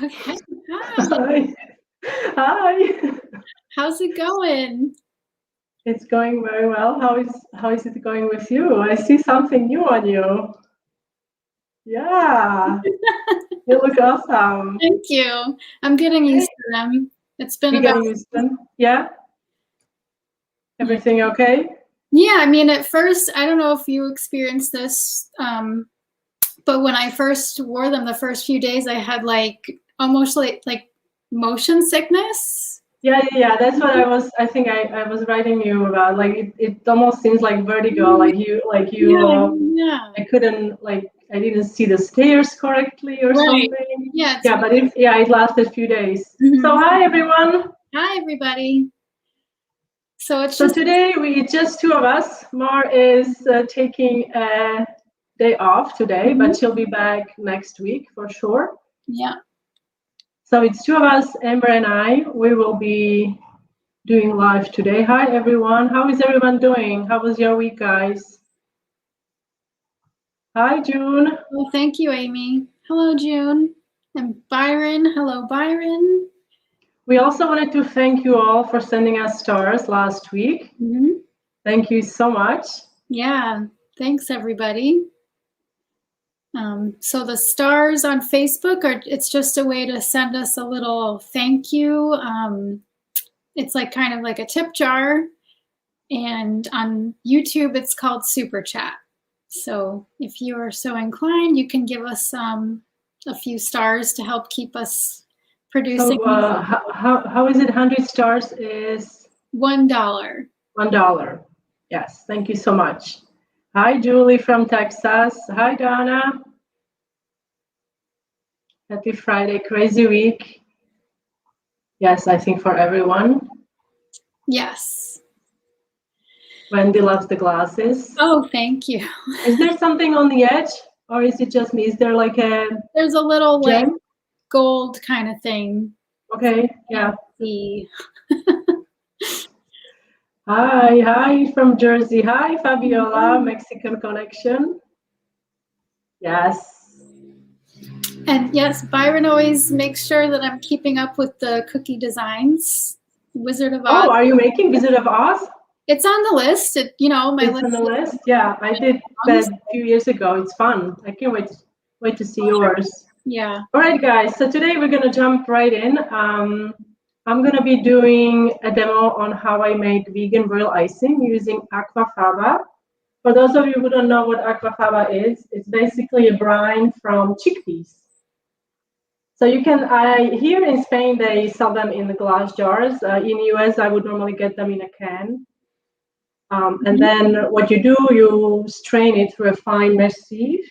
Okay. Hi. Hi. Hi. How's it going? It's going very well. How is it going with you? I see something new on you. Yeah. You look awesome. Thank you. I'm getting used to them. It's been You about. getting used to them? Yeah. Everything okay? Yeah, I mean, at first, I don't know if you experienced this, but when I first wore them, the first few days, I had almost like motion sickness. Yeah. That's what I think I was writing you about. Like it almost seems like vertigo. Like you Yeah. I couldn't I didn't see the stairs correctly or Right. something. Yeah. Yeah, but it lasted a few days. Mhm. So hi everyone. Hi everybody. So today it's just two of us. Mar is taking a day off today, but she'll be back next week for sure. Yeah. So it's two of us, Amber and I. We will be doing live today. Hi everyone. How is everyone doing? How was your week, guys? Hi June. Well, thank you, Amy. Hello, June. And Byron. Hello, Byron. We also wanted to thank you all for sending us stars last week. Thank you so much. Yeah, thanks everybody. So the stars on Facebook it's just a way to send us a little thank you. It's kind of like a tip jar, and on YouTube it's called Super Chat. So if you are so inclined, you can give us a few stars to help keep us producing. So how is it? 100 stars is $1. $1. Yes, thank you so much. Hi, Julie from Texas. Hi, Donna. Happy Friday, crazy week. Yes, I think for everyone. Yes. Wendy loves the glasses. Oh, thank you. Is there something on the edge, or is it just me? Is there There's a little gem? Gold kind of thing. Okay, yeah. See. Hi from Jersey. Hi, Fabiola, Mexican connection. Yes. And yes, Byron always makes sure that I'm keeping up with the cookie designs. Wizard of Oz. Oh, are you making Wizard of Oz? It's on the list. It's on the list. Yeah, I did that a few years ago. It's fun. I can't wait to see yours. Yeah. All right, guys. So today we're gonna jump right in. I'm gonna be doing a demo on how I make vegan royal icing using aquafaba. For those of you who don't know what aquafaba is, it's basically a brine from chickpeas. So you can, here in Spain, they sell them in the glass jars. In US, I would normally get them in a can. And then what you do, you strain it through a fine mesh sieve.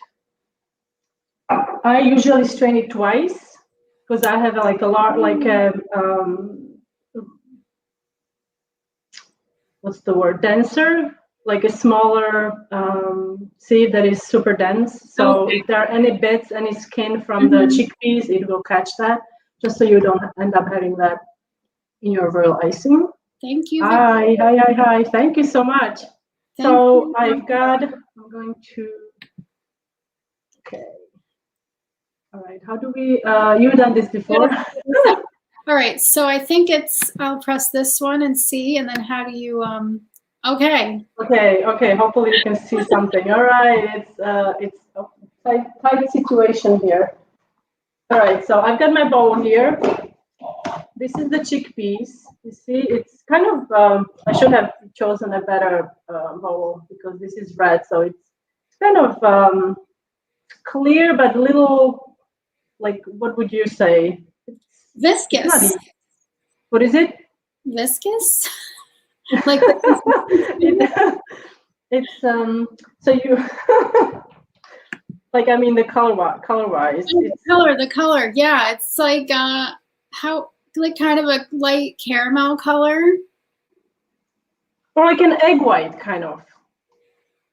I usually strain it twice because I have what's the word? Denser, like a smaller sieve that is super dense. So if there are any bits, any skin from the chickpeas, it will catch that, just so you don't end up having that in your royal icing. Thank you. Hi. Thank you so much. So I'm going to, okay. All right, how do we, you've done this before. All right, so I think I'll press this one and see, and then how do you, okay. Okay, hopefully you can see something. All right, it's a tight situation here. All right, so I've got my bowl here. This is the chickpeas. You see, it's kind of, I should have chosen a better bowl because this is red, so it's kind of clear, but little, like, what would you say? Viscous. What is it? Viscous? It's so you like, I mean, the color-wise. The color, yeah. It's like kind of a light caramel color. Or like an egg white, kind of.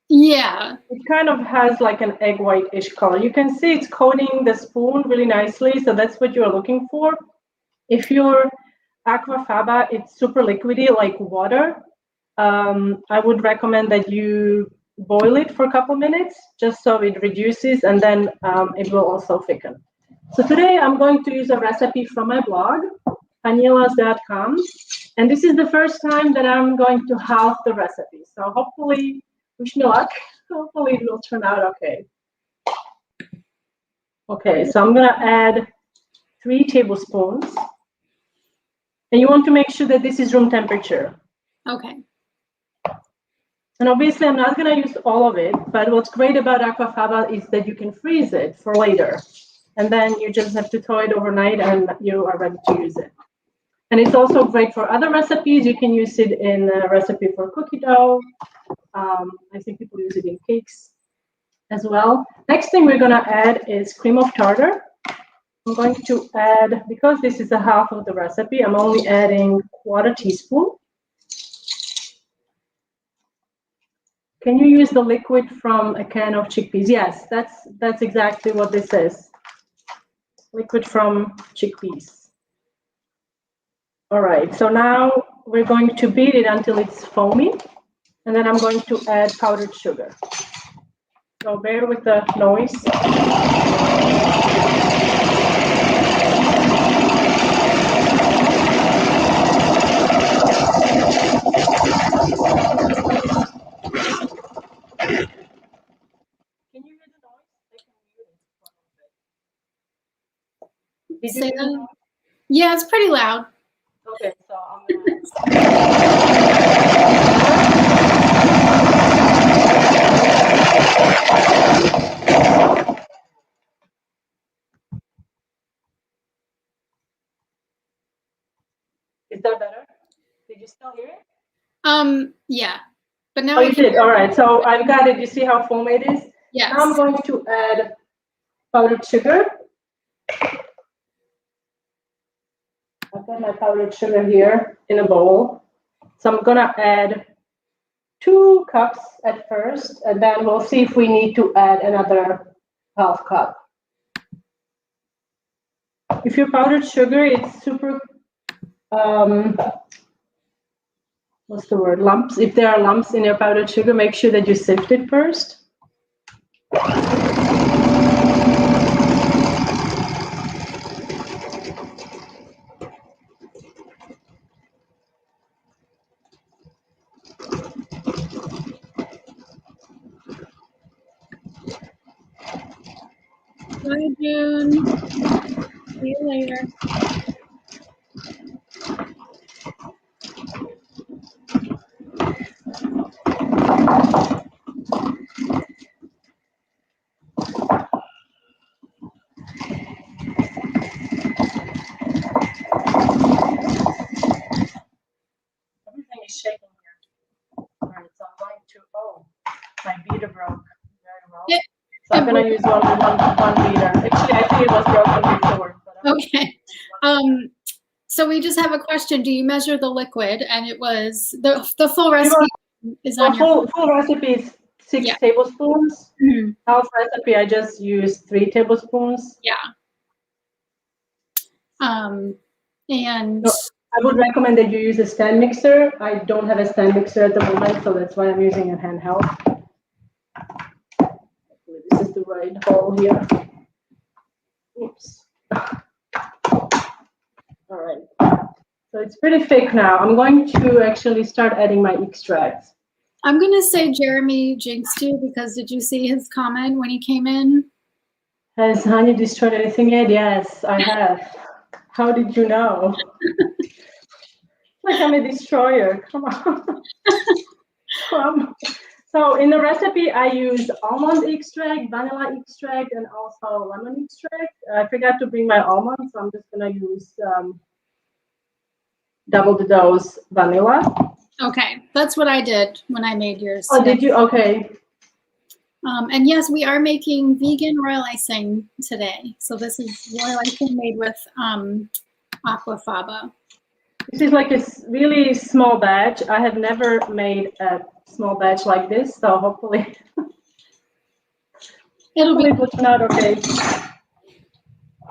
Yeah. It kind of has like an egg white-ish color. You can see it's coating the spoon really nicely, so that's what you're looking for. If your aquafaba, it's super liquidy, like water, I would recommend that you boil it for a couple minutes, just so it reduces, and then it will also thicken. So today I'm going to use a recipe from my blog, panilas.com. And this is the first time that I'm going to halve the recipe. So hopefully, wish me luck. Hopefully it will turn out okay. Okay, so I'm gonna add 3 tablespoons. And you want to make sure that this is room temperature. Okay. And obviously I'm not gonna use all of it, but what's great about aquafaba is that you can freeze it for later. And then you just have to thaw it overnight and you are ready to use it. And it's also great for other recipes. You can use it in a recipe for cookie dough. I think people use it in cakes as well. Next thing we're gonna add is cream of tartar. I'm going to add, because this is a half of the recipe, I'm only adding 1/4 teaspoon. Can you use the liquid from a can of chickpeas? Yes, that's exactly what this is. Liquid from chickpeas. All right, so now we're going to beat it until it's foamy, and then I'm going to add powdered sugar. So bear with the noise. Can you hear the noise? I can hear it. Did you hear the noise? Yeah, it's pretty loud. Okay, so I'm gonna... Is that better? Did you still hear it? Yeah. But now you did. All right. So I've got it. You see how foamy it is? Yes. Now I'm going to add powdered sugar. I've got my powdered sugar here in a bowl. So I'm going to add 2 cups at first, and then we'll see if we need to add another 1/2 cup. If your powdered sugar is super, what's the word, lumps? If there are lumps in your powdered sugar, make sure that you sift it first. Bye, June. See you later. Everything is shaking here. All right, so I'm going to, my beater broke very well. Yeah. So I'm going to use one beater. Actually, I think it was broken before. Okay. So we just have a question. Do you measure the liquid? And it was the full recipe is on your full recipe is 6 tablespoons. Mm-hmm. Half recipe, I just use 3 tablespoons. Yeah. And so I would recommend that you use a stand mixer. I don't have a stand mixer at the moment, so that's why I'm using a handheld. This is the right hole here. Oops. All right. So it's pretty thick now. I'm going to actually start adding my extracts. I'm going to say Jeremy jinxed you because did you see his comment when he came in? Has Tanya destroyed anything yet? Yes, I have. How did you know? Like I'm a destroyer. Come on. So in the recipe, I use almond extract, vanilla extract, and also lemon extract. I forgot to bring my almonds, so I'm just going to use double the dose vanilla. Okay, that's what I did when I made yours. Oh, did you? Okay. And yes, we are making vegan royal icing today. So this is royal icing made with aquafaba. This is like a really small batch. I have never made a small batch like this, so hopefully it'll turn out okay.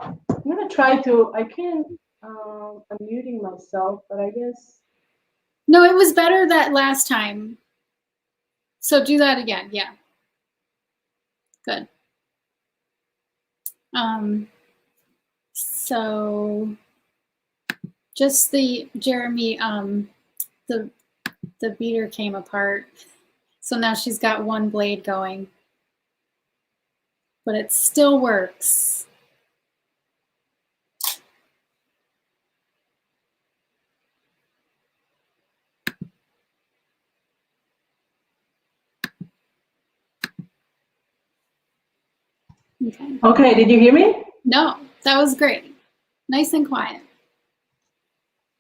I'm gonna try to. I can't. I'm muting myself, but I guess. No, it was better that last time. So do that again. Yeah. Good. So just the Jeremy, the beater came apart. So now she's got one blade going, but it still works. Okay. Okay, did you hear me? No, that was great. Nice and quiet.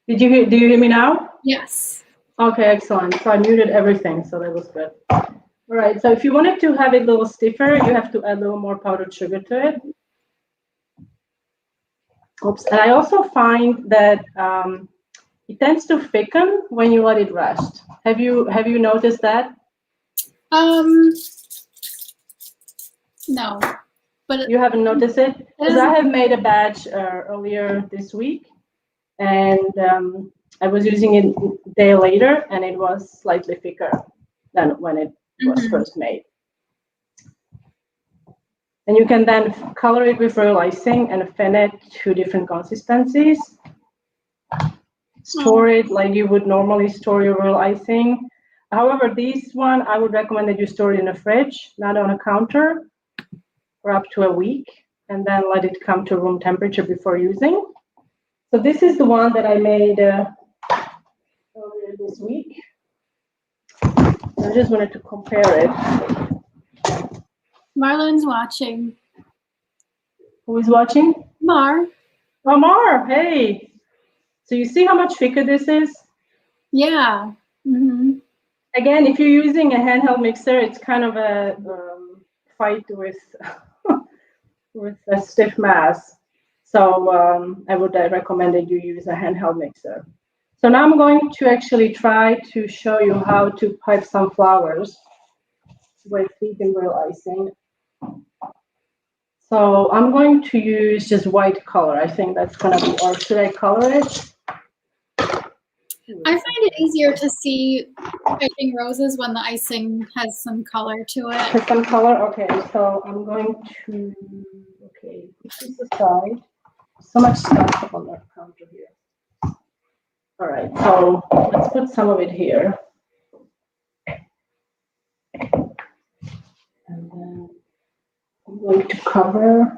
Do you hear me now? Yes. Okay, excellent. So I muted everything, so that was good. All right, so if you wanted to have it a little stiffer, you have to add a little more powdered sugar to it. Oops, and I also find that it tends to thicken when you let it rest. Have you noticed that? No, but you haven't noticed it? Because I have made a batch earlier this week, and I was using it a day later, and it was slightly thicker than when it was first made. And you can then color it with royal icing and fan it to different consistencies. Store it like you would normally store your royal icing. However, this one, I would recommend that you store it in a fridge, not on a counter, for up to a week, and then let it come to room temperature before using. So this is the one that I made earlier this week. I just wanted to compare it. Marlyn's watching. Who is watching? Mar. Oh, Mar, hey. So you see how much thicker this is? Yeah. Again, if you're using a handheld mixer, it's kind of a fight with with a stiff mass. So I would recommend that you use a handheld mixer. So now I'm going to actually try to show you how to pipe some flowers with vegan royal icing. So I'm going to use just white color. I think that's gonna be, or should I color it? I find it easier to see piping roses when the icing has some color to it. Has some color? Okay, so I'm going to, okay, put this aside. So much stuff on the counter here. All right, so let's put some of it here. And then I'm going to cover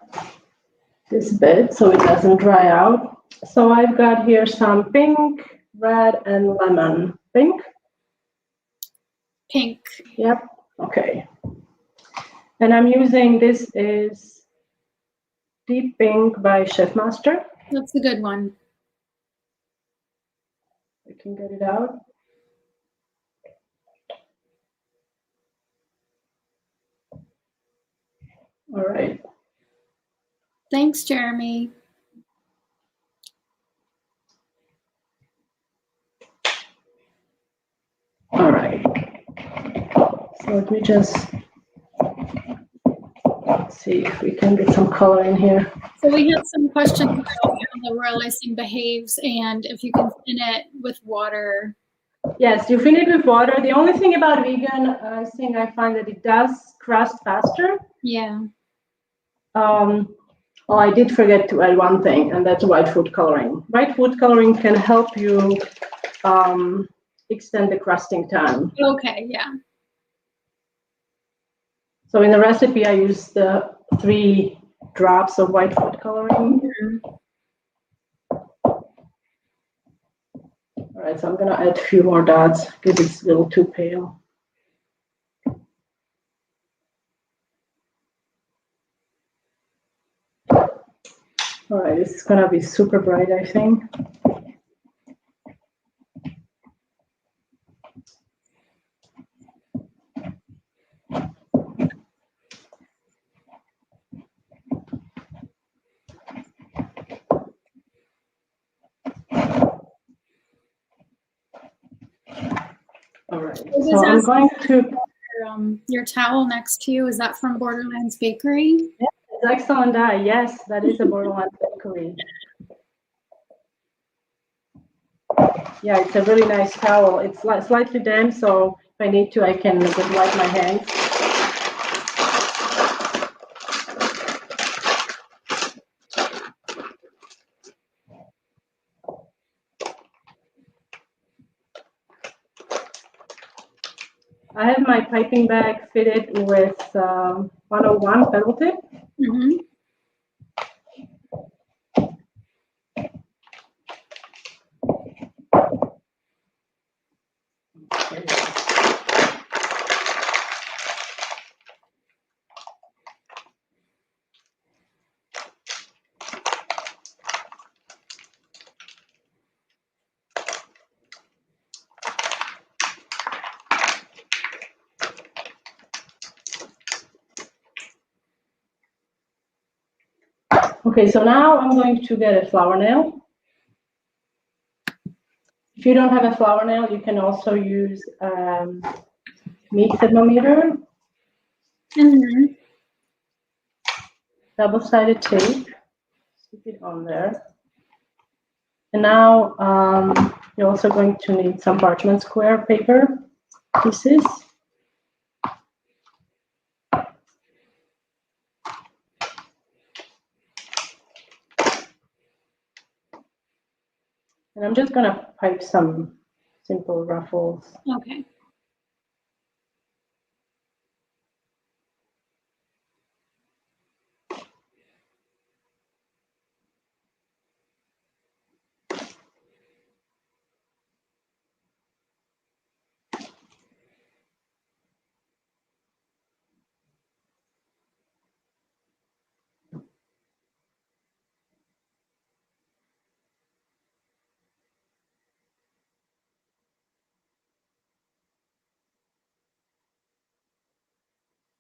this bit so it doesn't dry out. So I've got here some pink, red, and lemon. Pink? Pink. Yep, okay. And I'm using, this is Deep Pink by Chef Master. That's a good one. I can get it out. All right. Thanks, Jeremy. All right. So let me just see if we can get some color in here. So we had some questions about how the royal icing behaves and if you can thin it with water. Yes, you thin it with water. The only thing about vegan icing, I find that it does crust faster. Yeah. Oh, I did forget to add one thing, and that's white food coloring. White food coloring can help you extend the crusting time. Okay, yeah. So in the recipe, I use the 3 drops of white food coloring. All right, so I'm gonna add a few more dots because it's a little too pale. All right, this is gonna be super bright, I think. All right, so I'm going to... Your towel next to you, is that from Borderlands Bakery? Yeah, it's excellent dye. Yes, that is a Borderlands Bakery. Yeah, it's a really nice towel. It's slightly damp, so if I need to, I can just wipe my hands. I have my piping bag fitted with 101 pedal tip. Mm-hmm. Okay, so now I'm going to get a flower nail. If you don't have a flower nail, you can also use meat thermometer, double-sided tape, stick it on there. And now you're also going to need some parchment square paper pieces. And I'm just gonna pipe some simple ruffles. Okay.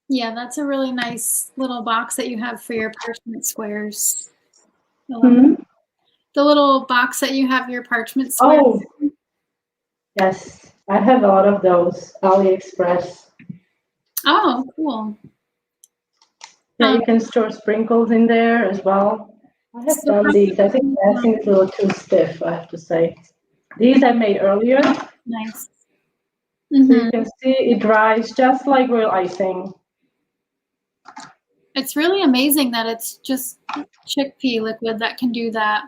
Yeah, that's a really nice little box that you have for your parchment squares. Mm-hmm. The little box that you have your parchment squares. Oh, yes, I have a lot of those, AliExpress. Oh, cool. Yeah, you can store sprinkles in there as well. I have done these. I think the icing is a little too stiff, I have to say. These I made earlier. Nice. So you can see it dries just like real icing. It's really amazing that it's just chickpea liquid that can do that.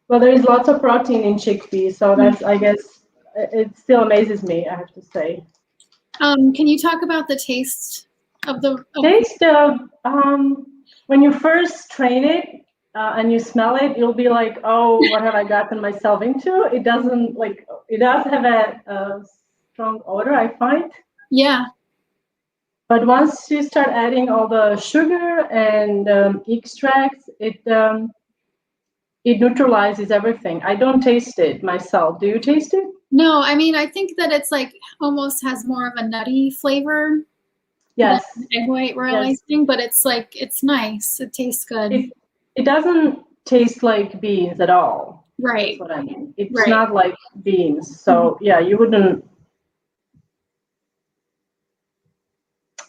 Well, there is lots of protein in chickpeas, so that's, I guess, it still amazes me, I have to say. Can you talk about the taste of the taste? When you first train it and you smell it, you'll be like, oh, what have I gotten myself into? It doesn't it does have a strong odor, I find. Yeah. But once you start adding all the sugar and extracts, it neutralizes everything. I don't taste it myself. Do you taste it? No, I mean, I think that it's like almost has more of a nutty flavor. Yes. Than egg white royal icing, but it's like, it's nice. It tastes good. It doesn't taste like beans at all. Right. That's what I mean. It's not like beans. So yeah, you wouldn't.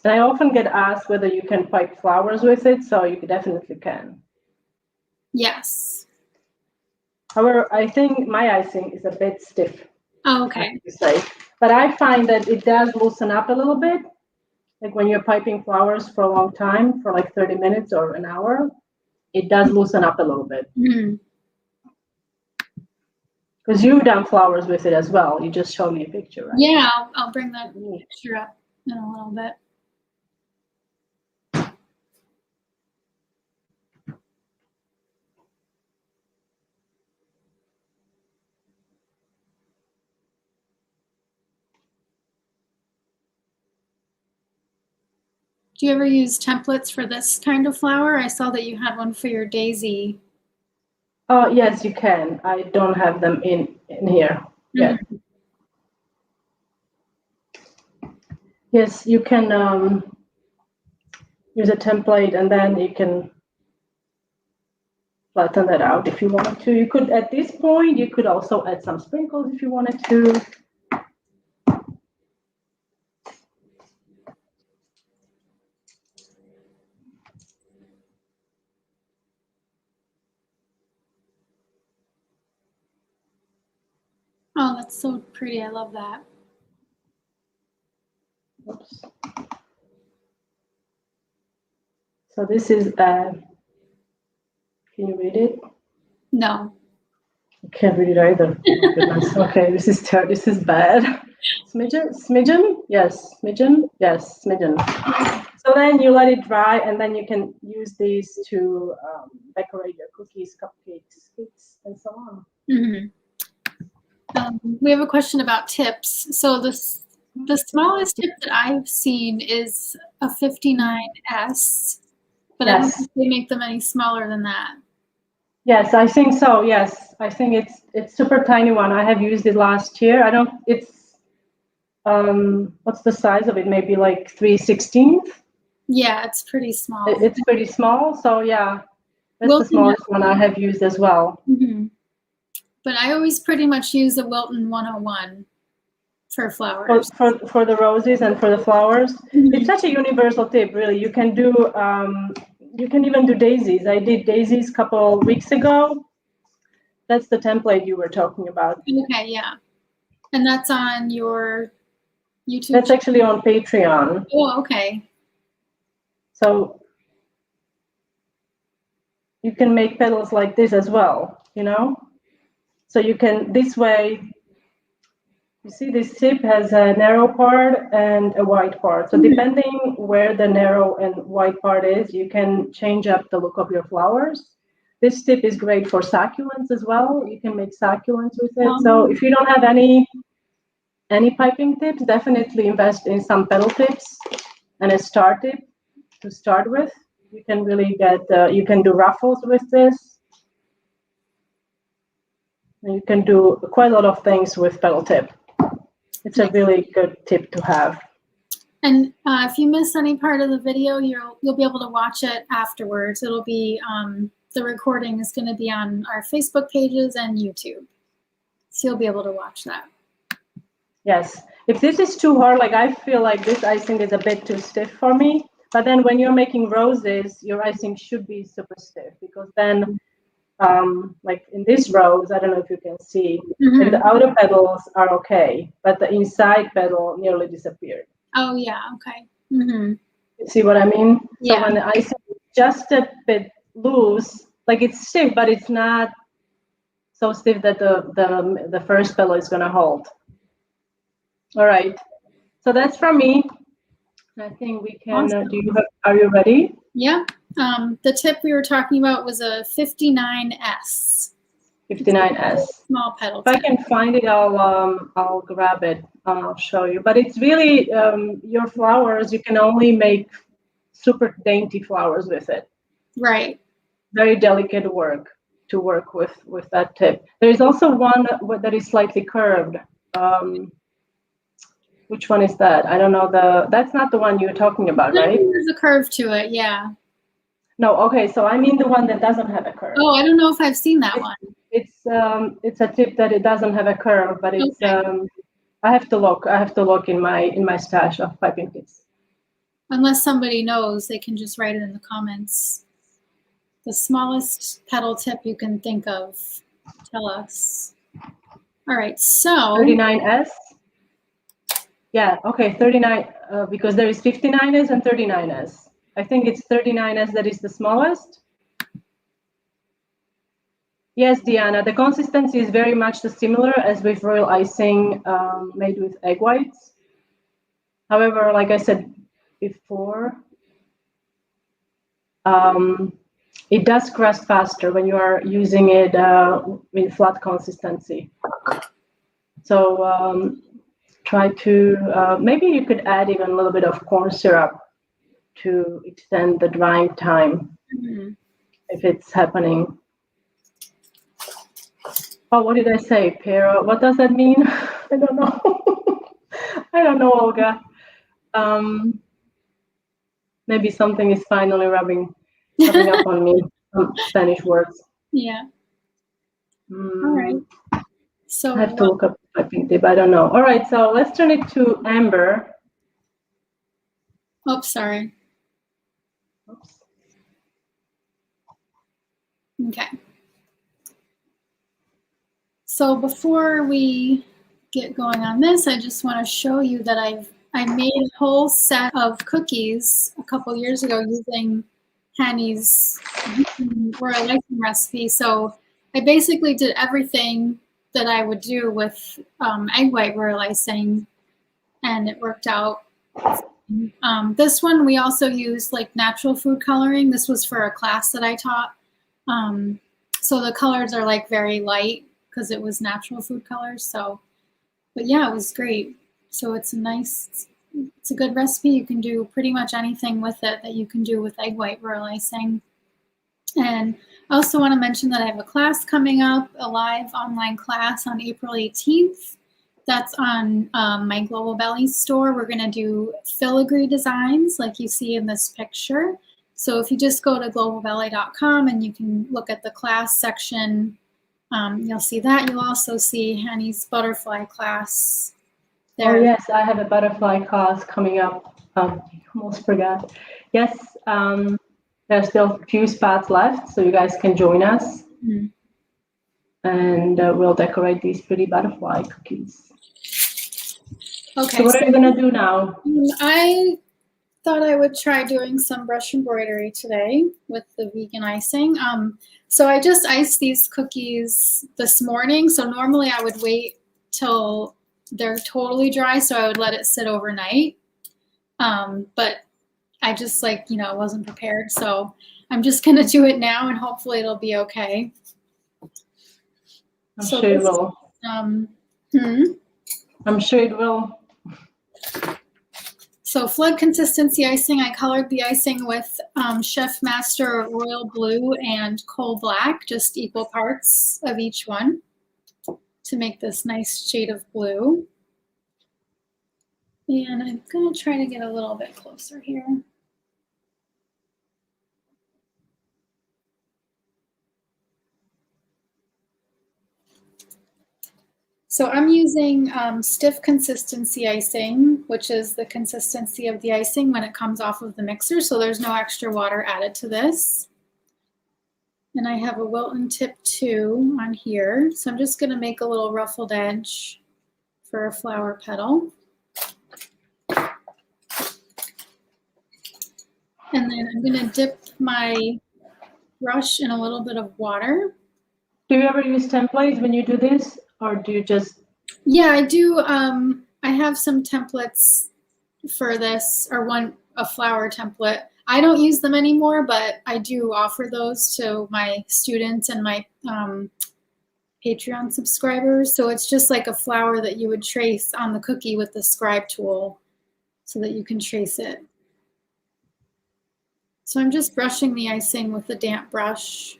And I often get asked whether you can pipe flowers with it, so you definitely can. Yes. However, I think my icing is a bit stiff. Oh, okay. I have to say. But I find that it does loosen up a little bit. Like when you're piping flowers for a long time, for like 30 minutes or an hour, it does loosen up a little bit. Because you've done flowers with it as well. You just showed me a picture, right? Yeah, I'll bring that picture up in a little bit. Do you ever use templates for this kind of flower? I saw that you had one for your daisy. Oh, yes, you can. I don't have them in here yet. Yes, you can use a template and then you can flatten that out if you wanted to. You could, at this point, you could also add some sprinkles if you wanted to. Oh, that's so pretty. I love that. Oops. So this is, can you read it? No. I can't read it either. Oh, goodness. Okay, this is bad. Smidgen, yes, smidgen, yes, smidgen. So then you let it dry, and then you can use these to decorate your cookies, cupcakes, cakes, and so on. Mm-hmm. We have a question about tips. So the smallest tip that I've seen is a 59S, but I don't think they make them any smaller than that. Yes, I think so. Yes, I think it's super tiny one. I have used it last year. It's what's the size of it? Maybe like 3/16. Yeah, it's pretty small. It's pretty small. So yeah, that's the smallest one I have used as well. Mm-hmm. But I always pretty much use the Wilton 101 for flowers. For the roses and for the flowers. Mm-hmm. It's such a universal tip, really. You can do you can even do daisies. I did daisies a couple weeks ago. That's the template you were talking about. Okay, yeah. And that's on your YouTube? That's actually on Patreon. Oh, okay. So you can make petals like this as well, you know? So you can, this way, you see this tip has a narrow part and a wide part. So depending where the narrow and wide part is, you can change up the look of your flowers. This tip is great for succulents as well. You can make succulents with it. So if you don't have any piping tips, definitely invest in some petal tips and a star tip to start with. You can really get, you can do ruffles with this. And you can do quite a lot of things with petal tip. It's a really good tip to have. And if you miss any part of the video, you'll be able to watch it afterwards. It'll be, the recording is going to be on our Facebook pages and YouTube. So you'll be able to watch that. Yes. If this is too hard, like I feel like this icing is a bit too stiff for me. But then when you're making roses, your icing should be super stiff, because then like in this rose, I don't know if you can see, and the outer petals are okay, but the inside petal nearly disappeared. Oh yeah, okay. Mm-hmm. See what I mean? Yeah. So when the icing is just a bit loose, like it's stiff, but it's not so stiff that the first petal is gonna hold. All right. So that's from me. I think we can. Awesome. Are you ready? Yeah. The tip we were talking about was a 59S. 59S. Small petal. If I can find it, I'll grab it. I'll show you. But it's really your flowers. You can only make super dainty flowers with it. Right. Very delicate work to work with that tip. There is also one that is slightly curved. Which one is that? I don't know. That's not the one you're talking about, right? There's a curve to it, yeah. No, okay. So I mean the one that doesn't have a curve. Oh, I don't know if I've seen that one. It's a tip that it doesn't have a curve, but it's okay. I have to look in my stash of piping tips. Unless somebody knows, they can just write it in the comments. The smallest petal tip you can think of. Tell us. All right, so 39S. Yeah, okay, 39, because there is 59S and 39S. I think it's 39S that is the smallest. Yes, Diana, the consistency is very much similar as with royal icing made with egg whites. However, like I said before, it does crust faster when you are using it in flat consistency. So try to, maybe you could add even a little bit of corn syrup to extend the drying time if it's happening. Oh, what did I say, Pero? What does that mean? I don't know. I don't know, Olga. Maybe something is finally rubbing up on me, some Spanish words. Yeah. All right. So I have to look up the piping tip. I don't know. All right, so let's turn it to Amber. Oh, sorry. Oops. Okay. So before we get going on this, I just want to show you that I made a whole set of cookies a couple years ago using Hanny's royal icing recipe. So I basically did everything that I would do with egg white royal icing, and it worked out. This one we also used like natural food coloring. This was for a class that I taught. So the colors are like very light because it was natural food colors. So, but yeah, it was great. So it's a good recipe. You can do pretty much anything with it that you can do with egg white royal icing. And I also want to mention that I have a class coming up, a live online class on April 18th. That's on my Global Belly store. We're going to do filigree designs like you see in this picture. So if you just go to globalbelly.com and you can look at the class section, you'll see that. You'll also see Henny's butterfly class there. Oh yes, I have a butterfly class coming up. Almost forgot. Yes, there's still a few spots left, so you guys can join us. Mm-hmm. And we'll decorate these pretty butterfly cookies. Okay. So what are you gonna do now? I thought I would try doing some brush embroidery today with the vegan icing. So I just iced these cookies this morning. So normally I would wait till they're totally dry, so I would let it sit overnight. But I just wasn't prepared. So I'm just gonna do it now and hopefully it'll be okay. I'm sure it will. I'm sure it will. So flood consistency icing, I colored the icing with Chef Master Royal Blue and Coal Black, just equal parts of each one to make this nice shade of blue. And I'm gonna try to get a little bit closer here. So I'm using stiff consistency icing, which is the consistency of the icing when it comes off of the mixer. So there's no extra water added to this. And I have a Wilton tip 2 on here. So I'm just gonna make a little ruffled edge for a flower petal. And then I'm gonna dip my brush in a little bit of water. Do you ever use templates when you do this, or do you just? Yeah, I do. I have some templates for this, or a flower template. I don't use them anymore, but I do offer those to my students and my Patreon subscribers. So it's just like a flower that you would trace on the cookie with the scribe tool so that you can trace it. So I'm just brushing the icing with a damp brush.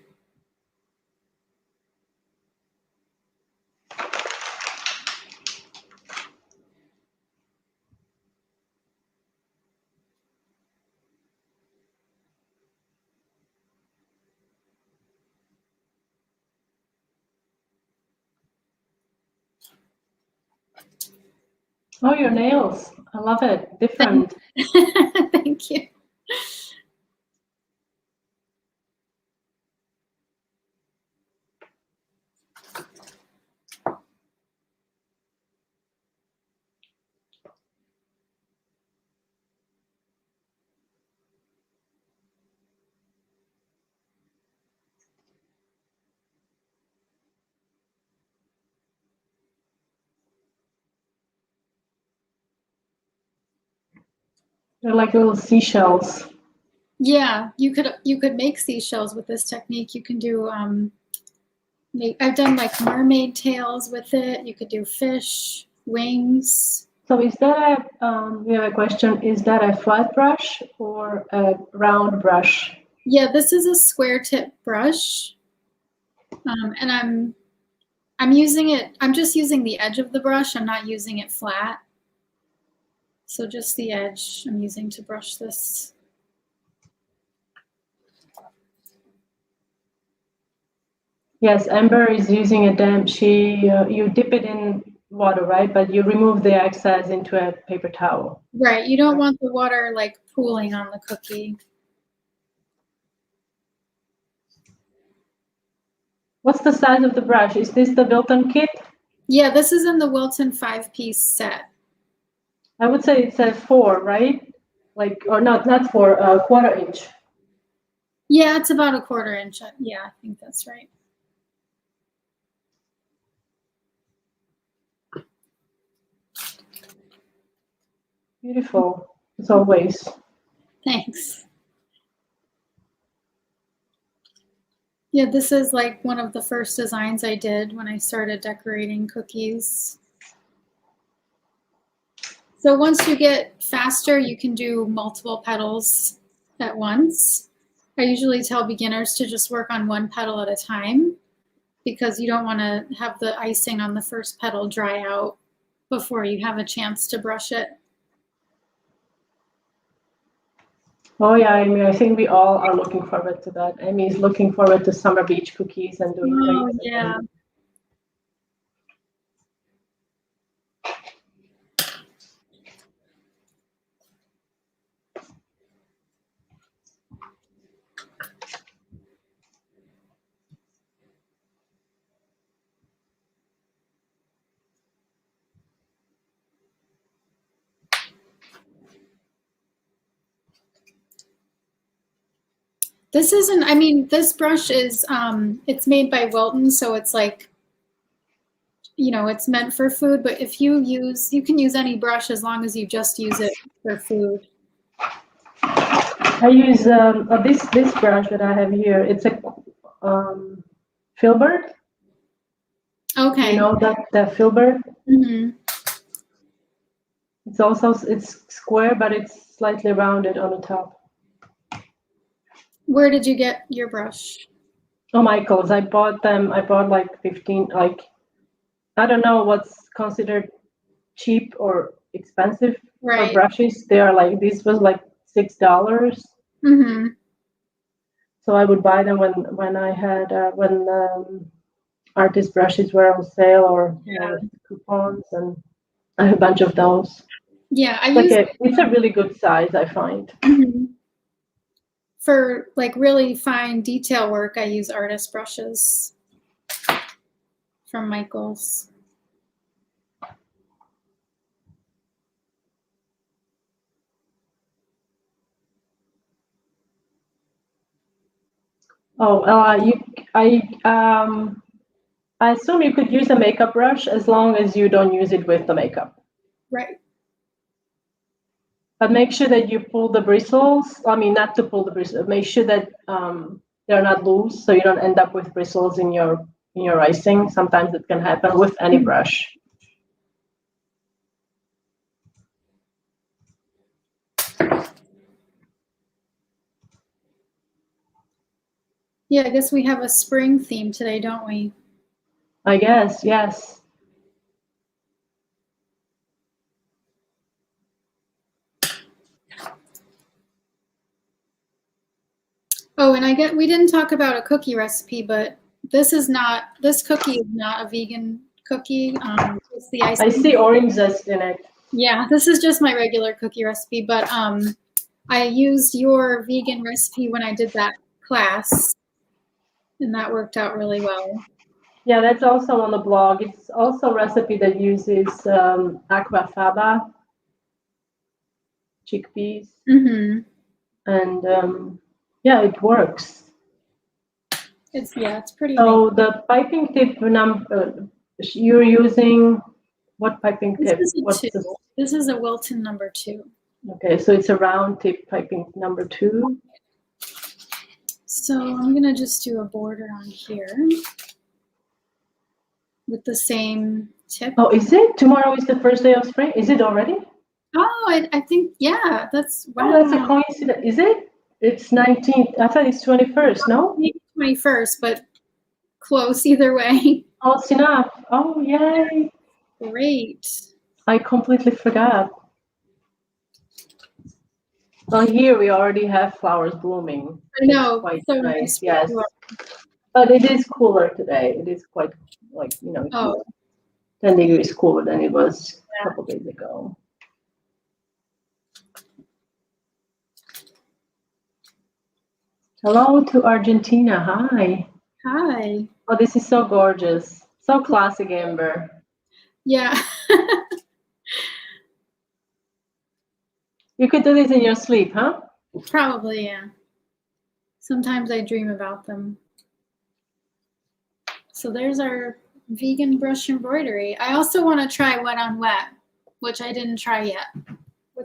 Oh, your nails. I love it. Different. Thank you. They're like little seashells. Yeah, you could make seashells with this technique. You can do I've done like mermaid tails with it. You could do fish, wings. So is that we have a question, is that a flat brush or a round brush? Yeah, this is a square tip brush. And I'm using it, I'm just using the edge of the brush. I'm not using it flat. So just the edge I'm using to brush this. Yes, Amber is using a damp. You dip it in water, right? But you remove the excess into a paper towel. Right, you don't want the water like pooling on the cookie. What's the size of the brush? Is this the Wilton kit? Yeah, this is in the Wilton 5-piece set. I would say it's a 4, right? Like, or not 4, a 1/4 inch. Yeah, it's about a 1/4 inch. Yeah, I think that's right. Beautiful, as always. Thanks. Yeah, this is like one of the first designs I did when I started decorating cookies. So once you get faster, you can do multiple petals at once. I usually tell beginners to just work on one petal at a time because you don't want to have the icing on the first petal dry out before you have a chance to brush it. Oh yeah, Amy, I think we all are looking forward to that. Amy is looking forward to summer beach cookies and doing Oh, things. yeah. This isn't, I mean, this brush is, it's made by Wilton, so it's like, you know, it's meant for food, but if you can use any brush as long as you just use it for food. I use this brush that I have here. It's a filbert. Okay. You know that filbert? Mm-hmm. It's square, but it's slightly rounded on the top. Where did you get your brush? Oh, Michael's. I bought like 15. Like, I don't know what's considered cheap or expensive for brushes. They are like, this was like $6. Mm-hmm. So I would buy them when I had when artist brushes were on sale or with coupons, and I have a bunch of those. Yeah, it's a really good size, I find. Mm-hmm. For like really fine detail work, I use artist brushes from Michael's. Oh, I assume you could use a makeup brush as long as you don't use it with the makeup. Right. But make sure that you pull the bristles. I mean, not to pull the bristles. Make sure that they're not loose, so you don't end up with bristles in your icing. Sometimes it can happen with any brush. Yeah, I guess we have a spring theme today, don't we? I guess, yes. Oh, and we didn't talk about a cookie recipe, but this cookie is not a vegan cookie. It's the icing. I see orange zest in it. Yeah, this is just my regular cookie recipe, but I used your vegan recipe when I did that class, and that worked out really well. Yeah, that's also on the blog. It's also a recipe that uses aquafaba chickpeas. Mm-hmm. And yeah, it works. It's pretty. So the piping tip number you're using, what piping tip? This is a Wilton number 2. Okay, so it's a round tip piping number 2. So I'm gonna just do a border on here with the same tip. Oh, is it? Tomorrow is the first day of spring? Is it already? Oh, I think, yeah, that's, wow. Oh, that's a coincidence. Is it? It's 19th. I thought it's 21st, no? Maybe 21st, but close either way. Close enough. Oh, yay. Great. I completely forgot. Well, here we already have flowers blooming. I know. Quite so nice, yes. But it is cooler today. It is quite, like, 10 degrees cooler than it was a couple days ago. Hello to Argentina. Hi. Hi. Oh, this is so gorgeous. So classic amber. Yeah. You could do this in your sleep, huh? Probably, yeah. Sometimes I dream about them. So there's our vegan brush embroidery. I also want to try wet on wet, which I didn't try yet.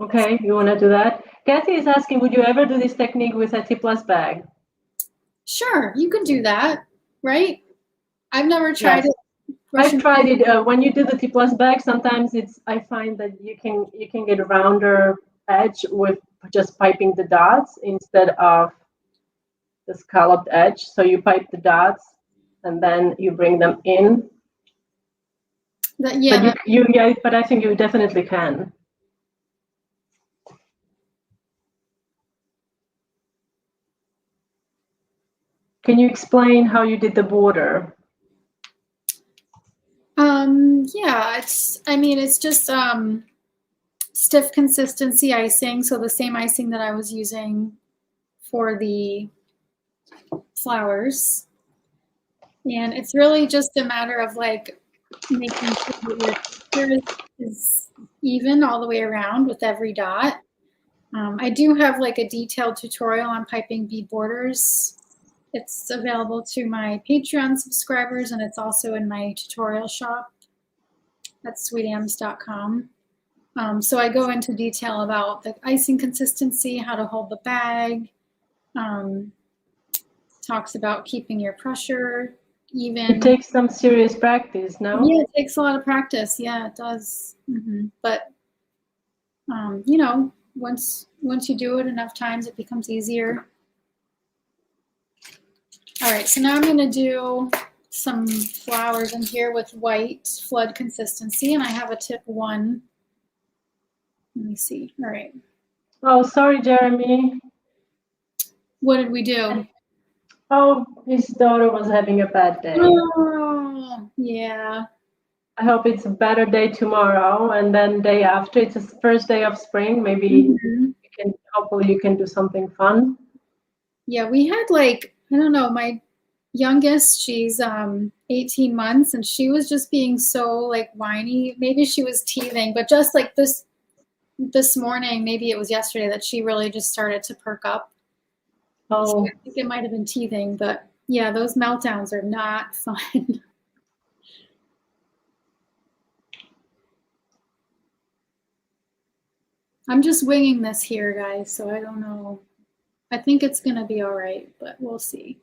Okay, you want to do that? Cathy is asking, would you ever do this technique with a tipless bag? Sure, you can do that, right? I've never tried it. I've tried it. When you do the tipless bag, sometimes I find that you can get a rounder edge with just piping the dots instead of the scalloped edge. So you pipe the dots and then you bring them in. But I think you definitely can. Can you explain how you did the border? Yeah, it's just stiff consistency icing. So the same icing that I was using for the flowers. And it's really just a matter of like making sure that your texture is even all the way around with every dot. I do have like a detailed tutorial on piping bead borders. It's available to my Patreon subscribers, and it's also in my tutorial shop at sweetams.com. So I go into detail about the icing consistency, how to hold the bag, talks about keeping your pressure even. It takes some serious practice, no? Yeah, it takes a lot of practice. Yeah, it does. But, you know, once you do it enough times, it becomes easier. All right, so now I'm going to do some flowers in here with white flood consistency, and I have a tip 1. Let me see. All right. Oh, sorry, Jeremy. What did we do? Oh, his daughter was having a bad day. Oh, yeah. I hope it's a better day tomorrow, and then day after, it's the first day of spring. Maybe hopefully you can do something fun. Yeah, we had like, I don't know, my youngest, she's 18 months, and she was just being so like whiny. Maybe she was teething, but just like this morning, maybe it was yesterday, that she really just started to perk up. Oh. So I think it might have been teething, but yeah, those meltdowns are not fun. I'm just winging this here, guys, so I don't know. I think it's going to be all right, but we'll see.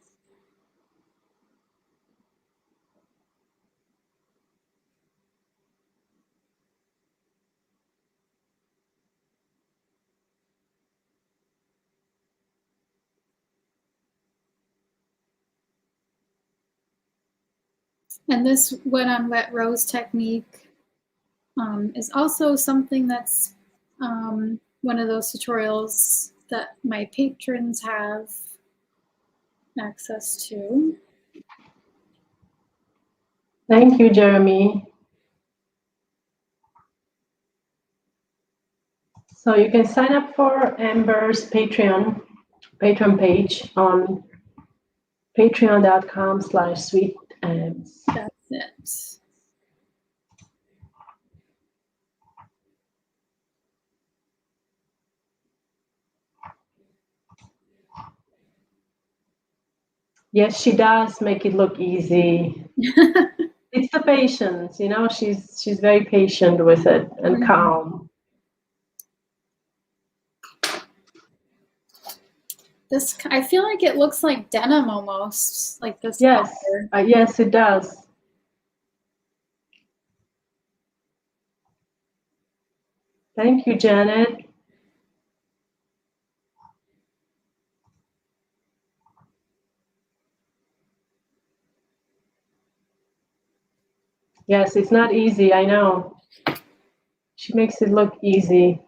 And this wet on wet rose technique is also something that's one of those tutorials that my patrons have access to. Thank you, Jeremy. So you can sign up for Amber's Patreon page on patreon.com/sweetams. That's it. Yes, she does make it look easy. It's the patience, you know, she's very patient with it and calm. This, I feel like it looks like denim almost, like this Yes, color. yes, it does. Thank you, Janet. Yes, it's not easy, I know. She makes it look easy.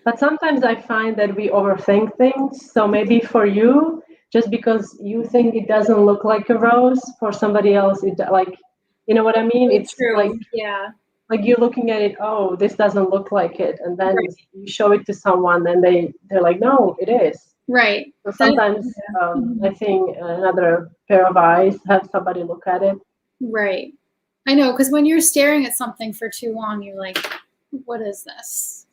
But sometimes I find that we overthink things. So maybe for you, just because you think it doesn't look like a rose, for somebody else, it like, you know what I mean? It's true. like, yeah. Like you're looking at it, oh, this doesn't look like it. And then you show it to someone and they're like, no, it is. Right. So sometimes I think another pair of eyes, have somebody look at it. Right. I know, because when you're staring at something for too long, you're like, what is this?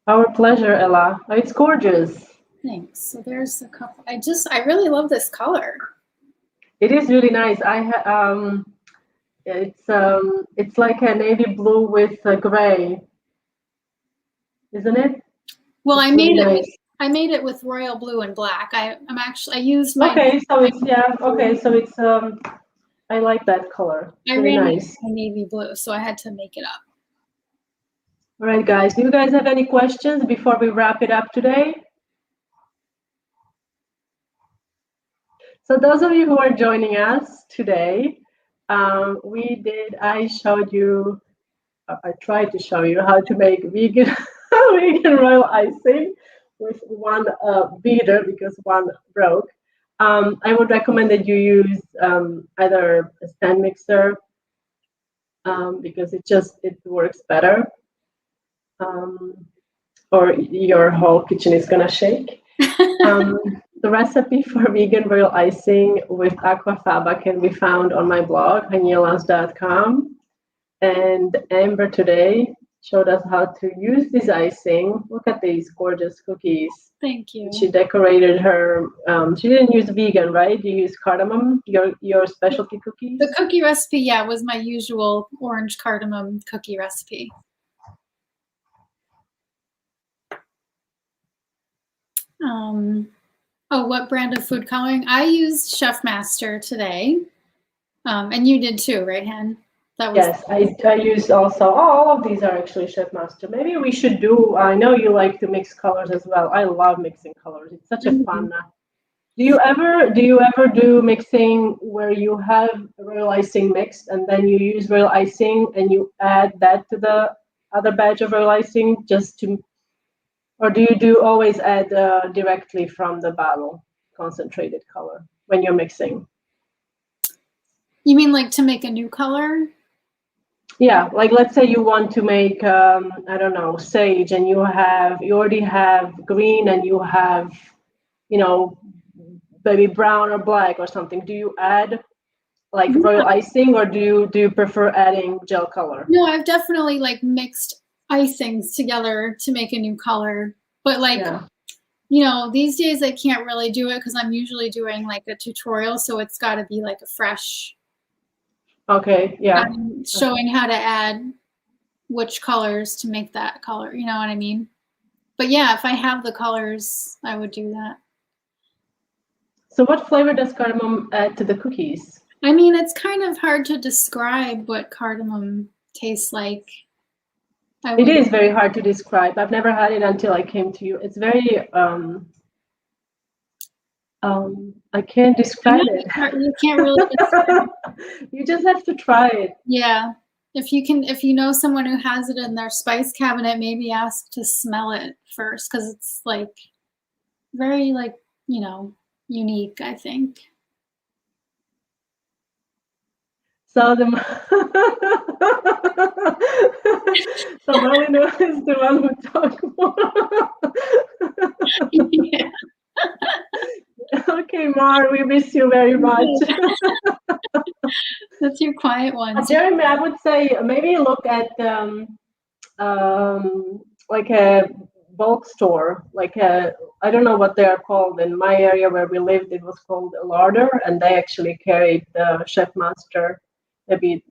Our pleasure, Ella. Oh, it's gorgeous. Thanks. So there's a couple. I really love this color. It is really nice. It's like a navy blue with gray. isn't it? Well, It's I really made it. nice. I made it with royal blue and black. I used my. Okay, so it's I like that color. It's I really ran nice. a navy blue, so I had to make it up. All right, guys. Do you guys have any questions before we wrap it up today? So those of you who are joining us today, I showed you, I tried to show you how to make vegan vegan royal icing with one beater because one broke. I would recommend that you use either a stand mixer because it works better, or your whole kitchen is gonna shake. The recipe for vegan royal icing with aquafaba can be found on my blog, hanielas.com. And Amber today showed us how to use this icing. Look at these gorgeous cookies. Thank you. She decorated her. She didn't use vegan, right? You use cardamom, your specialty cookies? The cookie recipe, yeah, was my usual orange cardamom cookie recipe. Oh, what brand of food coloring? I used Chef Master today. And you did too, right, Hen? Yes, I used also, all of these are actually Chef Master. Maybe we should do, I know you like to mix colors as well. I love mixing colors. It's such a fun. Do you ever do mixing where you have royal icing mixed and then you use royal icing and you add that to the other batch of royal icing or do you always add directly from the bottle concentrated color when you're mixing? You mean like to make a new color? Yeah, like let's say you want to make I don't know, sage, and you already have green and you have, maybe brown or black or something. Do you add like royal icing or do you prefer adding gel color? No, I've definitely like mixed icings together to make a new color. But like, these days I can't really do it because I'm usually doing like a tutorial, so it's got to be like a fresh. Okay, yeah. Showing how to add which colors to make that color, you know what I mean? But yeah, if I have the colors, I would do that. So what flavor does cardamom add to the cookies? I mean, it's kind of hard to describe what cardamom tastes like. It is very hard to describe. I've never had it until I came to you. It's very I can't describe it. You can't really describe it. You just have to try it. Yeah. If you know someone who has it in their spice cabinet, maybe ask to smell it first because it's like very unique, I think. So so Marlyn is the one who talks more. Yeah. Okay, Mar, we miss you very much. That's your quiet one. Jeremy, I would say maybe look at like a bulk store, I don't know what they are called. In my area where we lived, it was called a larder, and they actually carried the Chef Master. Maybe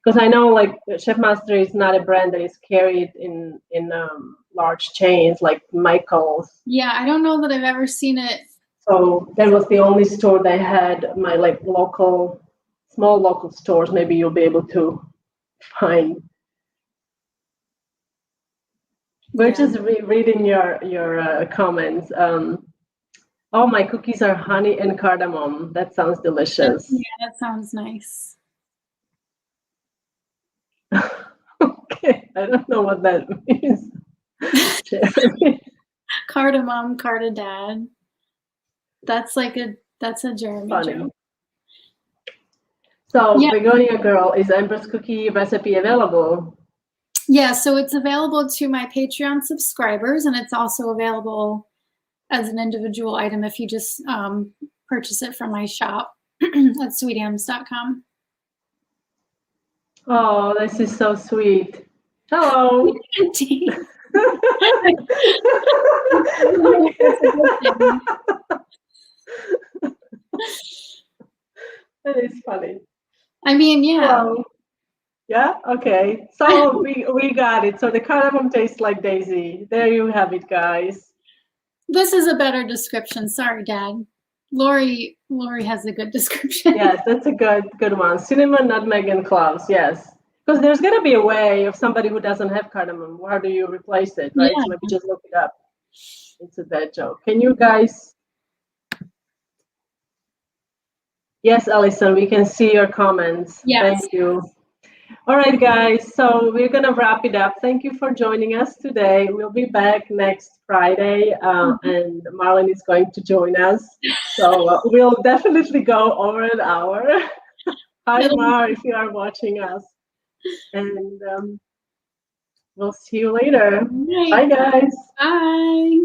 because I know like Chef Master is not a brand that is carried in large chains like Michael's. Yeah, I don't know that I've ever seen it. So that was the only store they had. My small local stores. Maybe you'll be able to find. We're just reading your comments. Oh, my cookies are honey and cardamom. That sounds delicious. Yeah, that sounds nice. Okay, I don't know what that means. Cardamom, cardadad. That's a Jeremy joke. So, Begonia Girl, is Amber's cookie recipe available? Yeah, so it's available to my Patreon subscribers, and it's also available as an individual item if you just purchase it from my shop at sweetams.com. Oh, this is so sweet. Hello. That is funny. I mean, yeah. Hello. Yeah. Okay. So we got it. So the cardamom tastes like daisy. There you have it, guys. This is a better description. Sorry, Dad. Lori has a good description. Yes, that's a good one. Cinnamon, nutmeg, and cloves. Yes. Because there's gonna be a way of somebody who doesn't have cardamom. How do you replace it, right? Yeah. So maybe just look it up. It's a bad joke. Can you guys? Yes, Alison, we can see your comments. Yes. Thank you. All right, guys. So we're gonna wrap it up. Thank you for joining us today. We'll be back next Friday, and Marlyn is going to join us. So we'll definitely go over an hour. Hi, Mar, if you are watching us. And we'll see you later. Right. Bye, guys. Bye.